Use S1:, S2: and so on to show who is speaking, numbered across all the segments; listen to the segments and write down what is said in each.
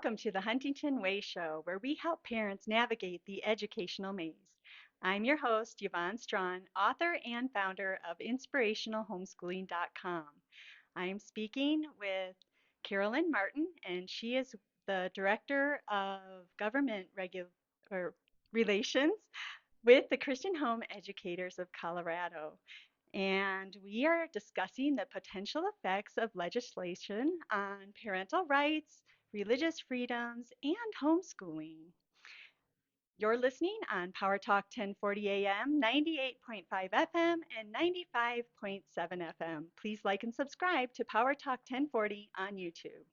S1: Welcome to the Huntington Way Show, where we help parents navigate the educational maze. I'm your host, Yvonne Strachan, author and founder of InspirationalHomeschooling.com. I'm speaking with Carolyn Martin, and she is the Director of Government or Relations with the Christian Home Educators of Colorado. And we are discussing the potential effects of legislation on parental rights, religious freedoms, and homeschooling. You're listening on Power Talk 1040 AM, 98.5 FM, and 95.7 FM. Please like and subscribe to Power Talk 1040 on YouTube.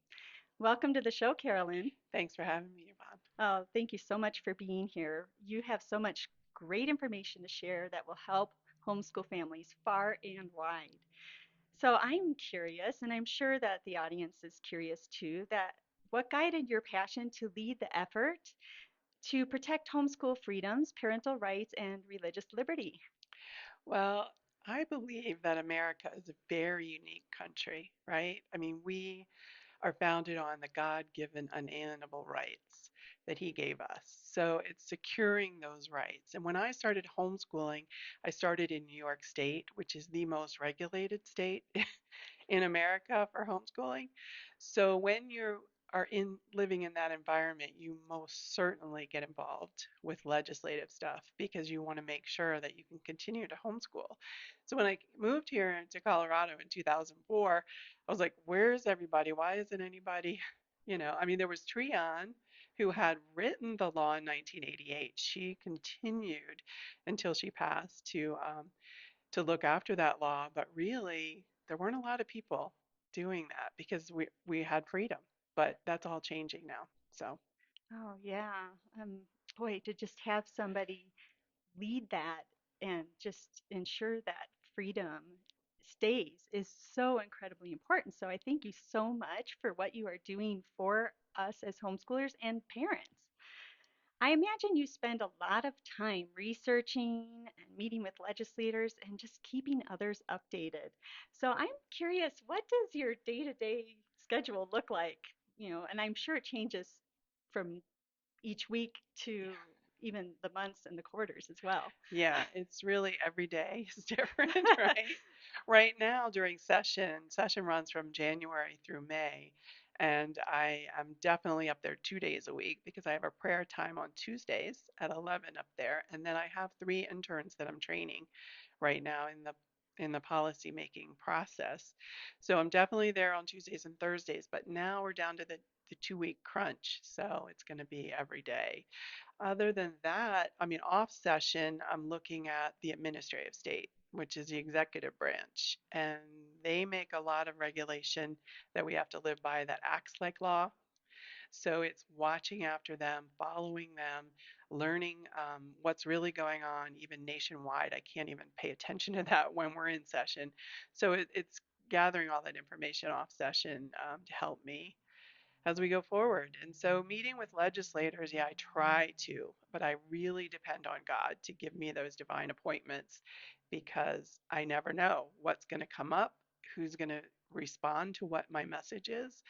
S1: Welcome to the show, Carolyn.
S2: Thanks for having me, Yvonne.
S1: Oh, thank you so much for being here. You have so much great information to share that will help homeschool families far and wide. So I'm curious, and I'm sure that the audience is curious too, that what guided your passion to lead the effort to protect homeschool freedoms, parental rights, and religious liberty?
S2: Well, I believe that America is a very unique country, right? I mean, we are founded on the God-given unalienable rights that He gave us. So it's securing those rights. And when I started homeschooling, I started in New York State, which is the most regulated state in America for homeschooling. So when you are in living in that environment, you most certainly get involved with legislative stuff because you want to make sure that you can continue to homeschool. So when I moved here to Colorado in 2004, I was like, where's everybody? Why isn't anybody? I mean, there was Treon who had written the law in 1988. She continued until she passed to look after that law, but really there weren't a lot of people doing that because we had freedom. But that's all changing now. So
S1: Oh, yeah. Um, Boy, to just have somebody lead that and just ensure that freedom stays is so incredibly important. So I thank you so much for what you are doing for us as homeschoolers and parents. I imagine you spend a lot of time researching and meeting with legislators and just keeping others updated. So I'm curious, what does your day-to-day schedule look like? And I'm sure it changes from each week to even the months and the quarters as well.
S2: yeah, it's really every day is different, right? Right now during session runs from January through May, and I am definitely up there 2 days a week because I have a prayer time on Tuesdays at 11 up there, and then I have 3 interns that I'm training right now in the policy making process. So I'm definitely there on Tuesdays and Thursdays, but now we're down to the 2 week crunch, so it's going to be every day. Other than that, I mean, off session, I'm looking at the administrative state, which is the executive branch, and they make a lot of regulation that we have to live by that acts like law. So it's watching after them, following them, learning what's really going on, even nationwide. I can't even pay attention to that when we're in session. So it's gathering all that information off session to help me as we go forward. And so, meeting with legislators, yeah, I try to, but I really depend on God to give me those divine appointments because I never know what's going to come up, who's going to respond to what my message is.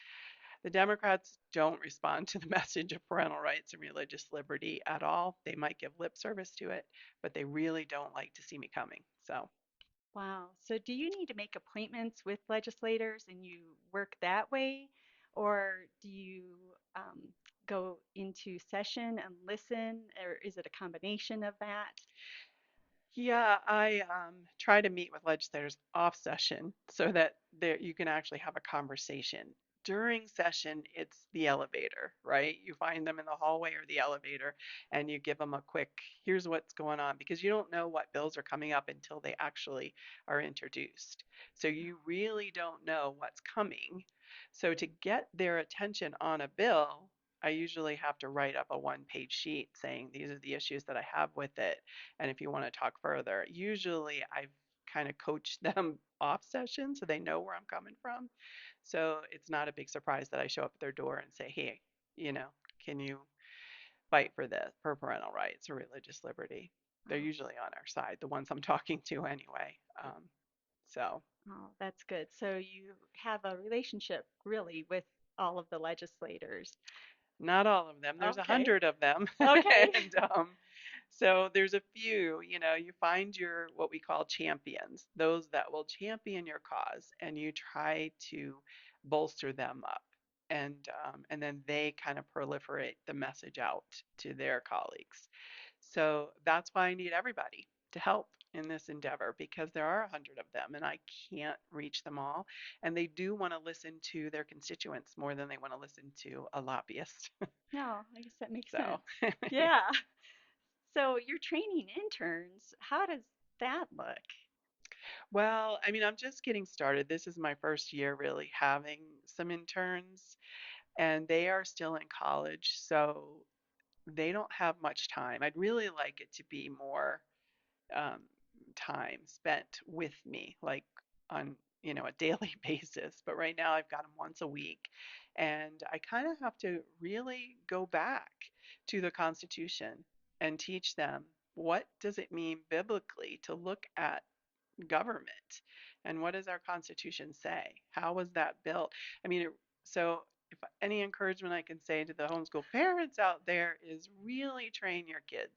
S2: The Democrats don't respond to the message of parental rights and religious liberty at all. They might give lip service to it, but they really don't like to see me coming. So,
S1: Wow. So do you need to make appointments with legislators and you work that way? Or do you um, go into session and listen? Or is it a combination of that?
S2: yeah, I try to meet with legislators off session so that there you can actually have a conversation. During session, it's the elevator, right? You find them in the hallway or the elevator, and you give them a quick, here's what's going on, because you don't know what bills are coming up until they actually are introduced. So you really don't know what's coming. So to get their attention on a bill, I usually have to write up a one-page sheet saying these are the issues that I have with it and if you want to talk further. Usually I've kind of coached them off session so they know where I'm coming from. So it's not a big surprise that I show up at their door and say, hey, can you fight for this, for parental rights or religious liberty? They're
S1: Oh,
S2: usually on our side, the ones I'm talking to anyway. So
S1: oh, that's good. So you have a relationship really with all of the legislators.
S2: Not all of them. There's a
S1: Okay.
S2: hundred of them.
S1: Okay.
S2: And so there's a few, you find your what we call champions, those that will champion your cause, and you try to bolster them up. And then they kind of proliferate the message out to their colleagues. So that's why I need everybody to help in this endeavor because there are a hundred of them and I can't reach them all. And they do want to listen to their constituents more than they want to listen to a lobbyist.
S1: No, I guess that makes
S2: So,
S1: sense. Yeah. So you're training interns. How does that look?
S2: well, I mean, I'm just getting started. This is my first year really having some interns, and they are still in college, so they don't have much time. I'd really like it to be more um, time spent with me, like on a daily basis. But right now I've got them once a week, and I kind of have to really go back to the Constitution and teach them what does it mean biblically to look at government and what does our Constitution say? How was that built? I mean, so if any encouragement I can say to the homeschool parents out there is really train your kids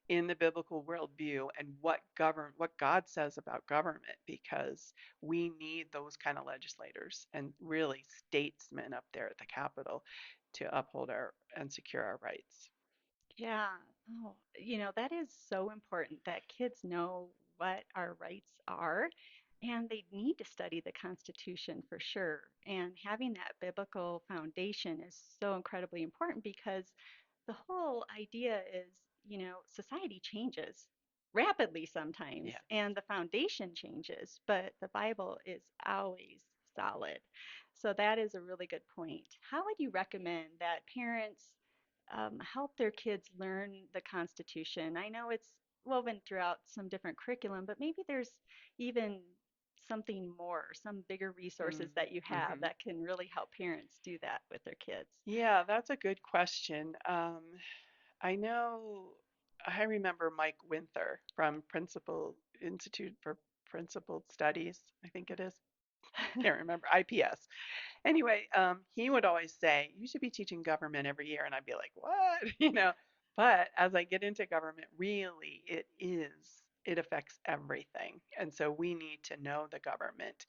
S2: in the biblical worldview and what God says about government because we need those kind of legislators and really statesmen up there at the Capitol to uphold our and secure our rights.
S1: Yeah. Oh, that is so important that kids know what our rights are, and they need to study the Constitution for sure. And having that biblical foundation is so incredibly important because the whole idea is, society changes rapidly sometimes,
S2: Yeah.
S1: and the foundation changes, but the Bible is always solid. So that is a really good point. How would you recommend that parents help their kids learn the Constitution? I know it's woven throughout some different curriculum, but maybe there's even something more, some bigger resources that you have
S2: Mm-hmm.
S1: that can really help parents do that with their kids.
S2: Yeah, that's a good question. I know I remember Mike Winther from Principal Institute for Principled Studies, I think it is. Can't remember, IPS. Anyway, he would always say, you should be teaching government every year. And I'd be like, what? But as I get into government, really, it affects everything. And so we need to know the government.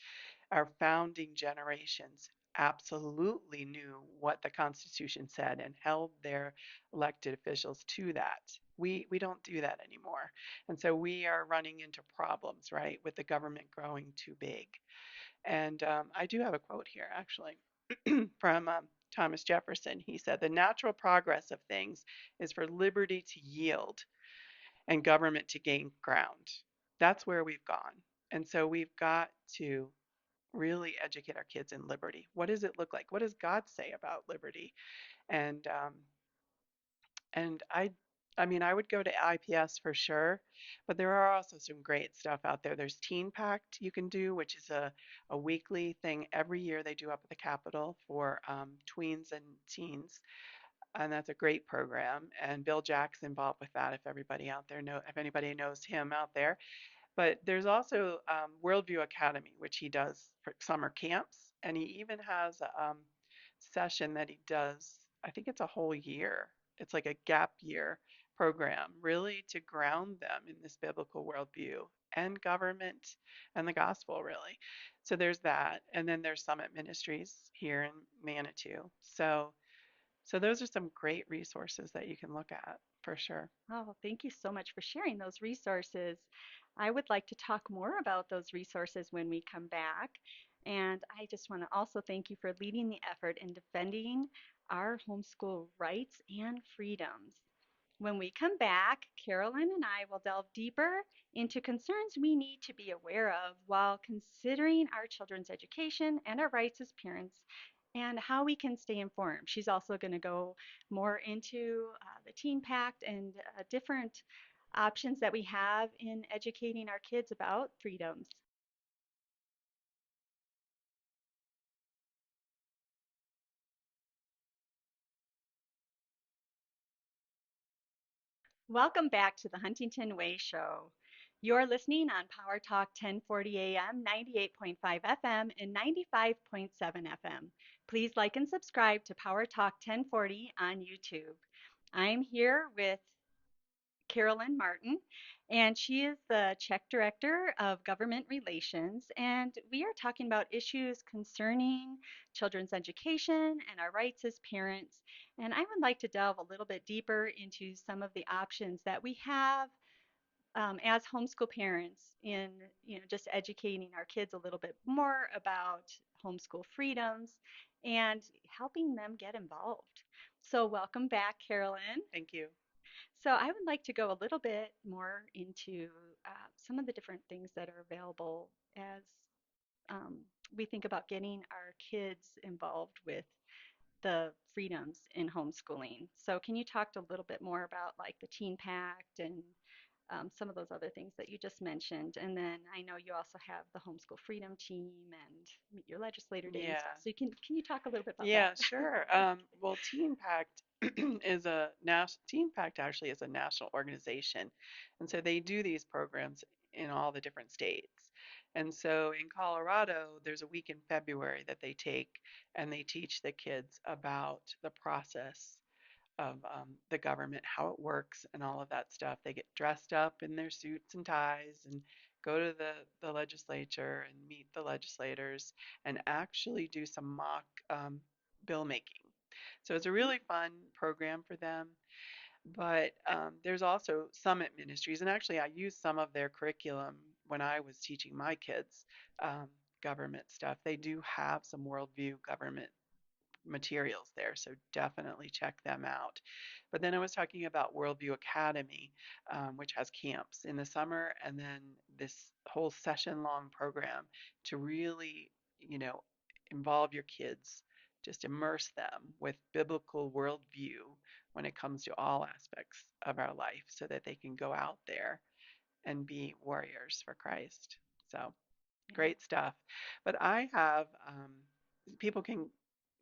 S2: Our founding generations absolutely knew what the Constitution said and held their elected officials to that. We don't do that anymore. And so we are running into problems, right, with the government growing too big. And I do have a quote here, actually, from Thomas Jefferson. He said, the natural progress of things is for liberty to yield and government to gain ground. That's where we've gone. And so we've got to really educate our kids in liberty. What does it look like? What does God say about liberty? And and I mean, I would go to IPS for sure, but there are also some great stuff out there. There's Teen Pact you can do, which is a weekly thing every year they do up at the Capitol for tweens and teens, and that's a great program. And Bill Jack's involved with that. If anybody knows him out there, but there's also Worldview Academy, which he does for summer camps, and he even has a session that he does. I think it's a whole year. It's like a gap year program, really to ground them in this biblical worldview and government and the gospel, really. So there's that, and then there's Summit Ministries here in Manitou. So those are some great resources that you can look at for sure.
S1: Oh, thank you so much for sharing those resources. I would like to talk more about those resources when we come back. And I just want to also thank you for leading the effort in defending our homeschool rights and freedoms. When we come back, Carolyn and I will delve deeper into concerns we need to be aware of while considering our children's education and our rights as parents and how we can stay informed. She's also going to go more into the Teen Pact and different options that we have in educating our kids about freedoms. Welcome back to the Huntington Way Show. You're listening on Power Talk 1040 AM, 98.5 FM, and 95.7 FM. Please like and subscribe to Power Talk 1040 on YouTube. I'm here with Carolyn Martin, and she is the CHEC Director of Government Relations. And we are talking about issues concerning children's education and our rights as parents. And I would like to delve a little bit deeper into some of the options that we have as homeschool parents in just educating our kids a little bit more about homeschool freedoms and helping them get involved. So welcome back, Carolyn.
S2: Thank you.
S1: So I would like to go a little bit more into some of the different things that are available as um, we think about getting our kids involved with the freedoms in homeschooling. So can you talk a little bit more about like the Teen Pact and some of those other things that you just mentioned? And then I know you also have the Homeschool Freedom Team and Meet Your Legislator Day and
S2: Yeah.
S1: stuff. So can you talk a little bit about
S2: Yeah,
S1: that?
S2: sure. Well, Teen Pact is a Teen Pact actually is a national organization, and so they do these programs in all the different states. And so in Colorado, there's a week in February that they take and they teach the kids about the process of the government, how it works, and all of that stuff. They get dressed up in their suits and ties and go to the legislature and meet the legislators and actually do some mock bill making. So it's a really fun program for them. But there's also Summit Ministries, and actually, I used some of their curriculum when I was teaching my kids government stuff. They do have some worldview government materials there, so definitely check them out. But then I was talking about Worldview Academy, which has camps in the summer, and then this whole session-long program to really, you know, involve your kids, just immerse them with biblical worldview when it comes to all aspects of our life, so that they can go out there and be warriors for Christ. So
S1: Yeah.
S2: great stuff. But I have people can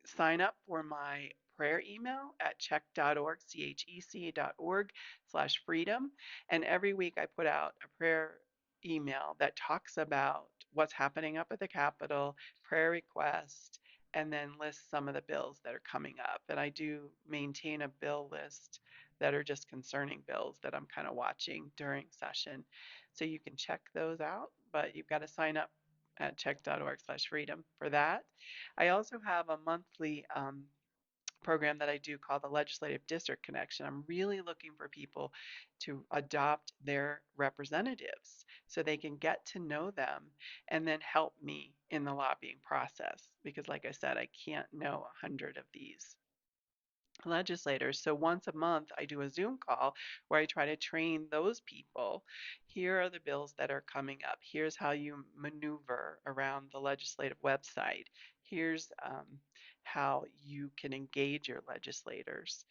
S2: sign up for my prayer email at chec.org, chec.org/freedom. And every week I put out a prayer email that talks about what's happening up at the Capitol, prayer requests, and then lists some of the bills that are coming up. And I do maintain a bill list that are just concerning bills that I'm kind of watching during session. So you can check those out, but you've got to sign up at chec.org/freedom for that. I also have a monthly program that I do called the Legislative District Connection. I'm really looking for people to adopt their representatives so they can get to know them and then help me in the lobbying process. Because, like I said, I can't know 100 of these legislators. So once a month, I do a Zoom call where I try to train those people. Here are the bills that are coming up. Here's how you maneuver around the legislative website. Here's how you can engage your legislators.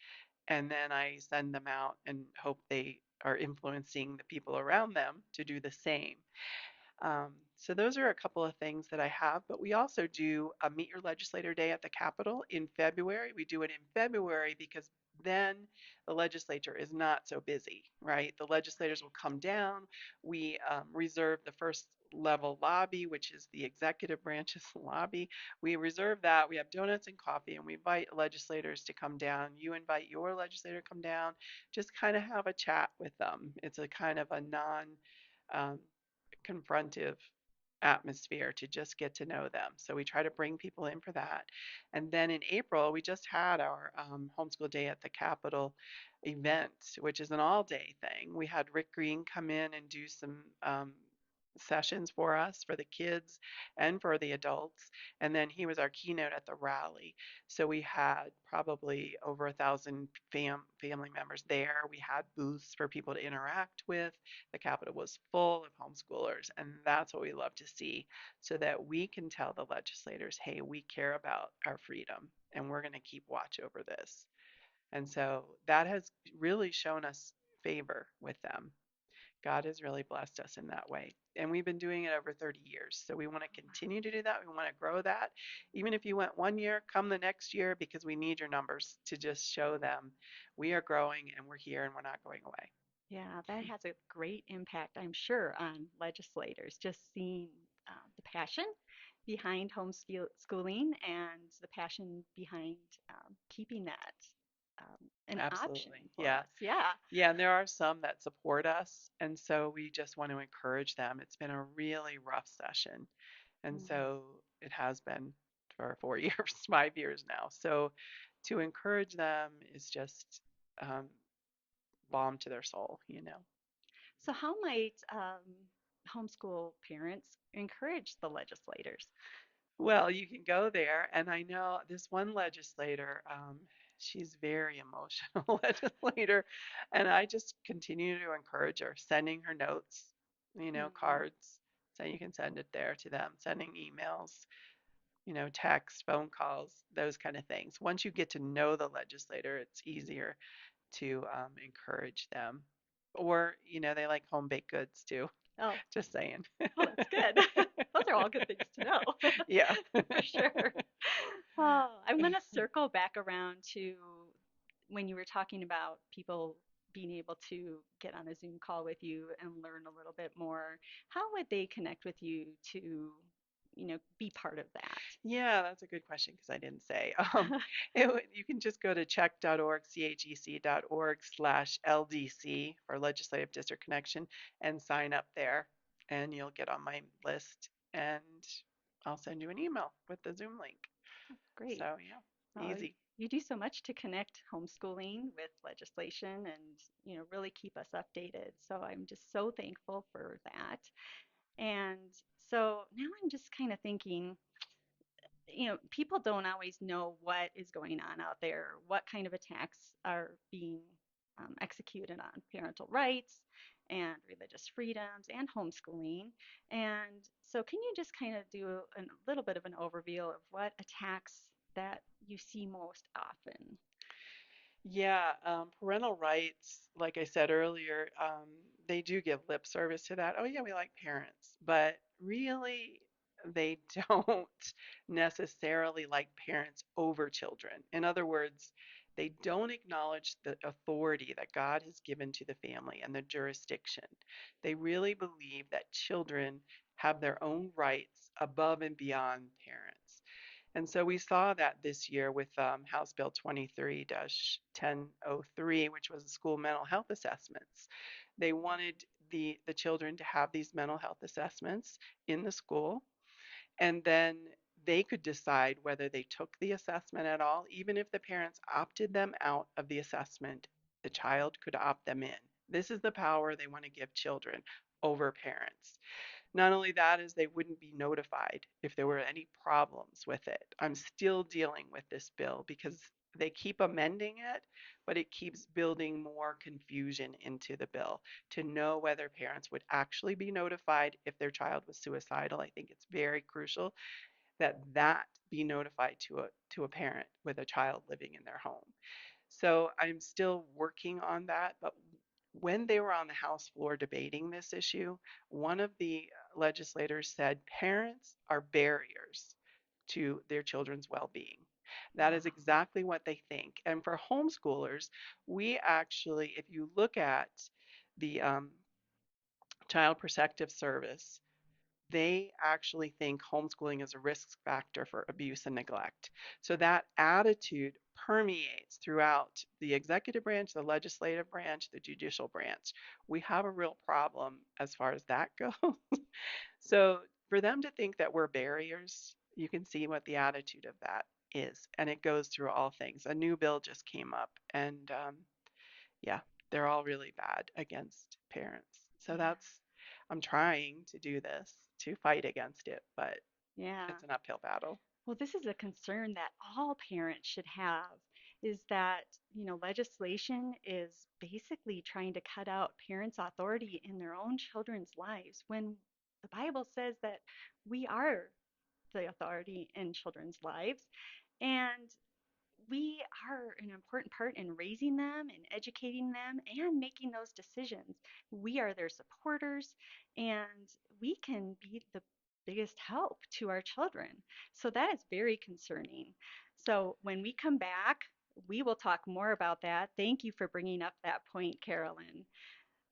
S2: And then I send them out and hope they are influencing the people around them to do the same. So those are a couple of things that I have, but we also do a Meet Your Legislator Day at the Capitol in February. We do it in February because then the legislature is not so busy, right? The legislators will come down. We reserve the first level lobby, which is the executive branch's lobby. We reserve that. We have donuts and coffee, and we invite legislators to come down. You invite your legislator to come down, just kind of have a chat with them. It's a kind of a non um, confrontive atmosphere to just get to know them. So we try to bring people in for that. And then in April, we just had our Homeschool Day at the Capitol event, which is an all day thing. We had Rick Green come in and do some sessions for us, for the kids and for the adults. And then he was our keynote at the rally. So we had probably over 1,000 family members there. We had booths for people to interact with. The Capitol was full of homeschoolers, and that's what we love to see so that we can tell the legislators, hey, we care about our freedom and we're going to keep watch over this. And so that has really shown us favor with them. God has really blessed us in that way. And we've been doing it over 30 years. So we want to continue to do that. We want to grow that. Even if you went 1 year, come the next year because we need your numbers to just show them we are growing and we're here and we're not going away.
S1: Yeah, that has a great impact, I'm sure, on legislators, just seeing the passion behind homeschooling and the passion behind keeping that an option
S2: Absolutely.
S1: for
S2: Yeah.
S1: us. Yeah.
S2: Yeah, and there are some that support us, and so we just want to encourage them. It's been a really rough session, and
S1: Mm.
S2: so it has been for 4 years, 5 years now. So to encourage them is just um, balm to their soul.
S1: So, how might homeschool parents encourage the legislators?
S2: Well, you can go there, and I know this one legislator, she's very emotional legislator, and I just continue to encourage her, sending her notes,
S1: Mm.
S2: cards, so you can send it there to them, sending emails, text, phone calls, those kind of things. Once you get to know the legislator, it's easier to encourage them. Or, they like home baked goods too.
S1: Oh,
S2: Just saying.
S1: well, that's good. Those are all good things to know,
S2: Yeah.
S1: for sure. Oh, I'm going to circle back around to when you were talking about people being able to get on a Zoom call with you and learn a little bit more. How would they connect with you to, be part of
S2: Yeah, that's a good question because I didn't say.
S1: that?
S2: You can just go to chec.org, chec.org/LDC for Legislative District Connection and sign up there, and you'll get on my list, and I'll send you an email with the Zoom link.
S1: Great.
S2: So, yeah,
S1: Oh,
S2: easy.
S1: you do so much to connect homeschooling with legislation and, really keep us updated. So I'm just so thankful for that. And so now I'm just kind of thinking, people don't always know what is going on out there, what kind of attacks are being executed on parental rights and religious freedoms and homeschooling. And so, can you just kind of do a little bit of an overview of what attacks that you see most often?
S2: Yeah, parental rights, like I said earlier, they do give lip service to that. Oh, yeah, we like parents, but really, they don't necessarily like parents over children. In other words, they don't acknowledge the authority that God has given to the family and the jurisdiction. They really believe that children have their own rights above and beyond parents. And so we saw that this year with House Bill 23-1003, which was the school mental health assessments. They wanted the children to have these mental health assessments in the school, and then they could decide whether they took the assessment at all. Even if the parents opted them out of the assessment, the child could opt them in. This is the power they want to give children over parents. Not only that is they wouldn't be notified if there were any problems with it. I'm still dealing with this bill because they keep amending it, but it keeps building more confusion into the bill to know whether parents would actually be notified if their child was suicidal. I think it's very crucial that be notified to a parent with a child living in their home. So I'm still working on that. But when they were on the House floor debating this issue, one of the legislators said parents are barriers to their children's well being. That is
S1: Wow.
S2: exactly what they think. And for homeschoolers, we actually, if you look at the Child Protective Service, they actually think homeschooling is a risk factor for abuse and neglect. So that attitude permeates throughout the executive branch, the legislative branch, the judicial branch. We have a real problem as far as that goes. So for them to think that we're barriers, you can see what the attitude of that is. And it goes through all things. A new bill just came up, and yeah, they're all really bad against parents. So
S1: Yeah.
S2: I'm trying to do this to fight against it, but
S1: Yeah.
S2: it's an uphill battle.
S1: Well, this is a concern that all parents should have is that, legislation is basically trying to cut out parents' authority in their own children's lives when the Bible says that we are the authority in children's lives. And we are an important part in raising them and educating them and making those decisions. We are their supporters and we can be the biggest help to our children. So that is very concerning. So when we come back, we will talk more about that. Thank you for bringing up that point, Carolyn.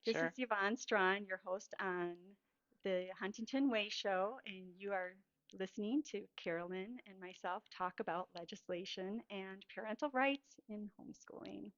S1: This is
S2: Sure.
S1: Yvonne Strachan, your host on the Huntington Way Show, and you are listening to Carolyn and myself talk about legislation and parental rights in homeschooling.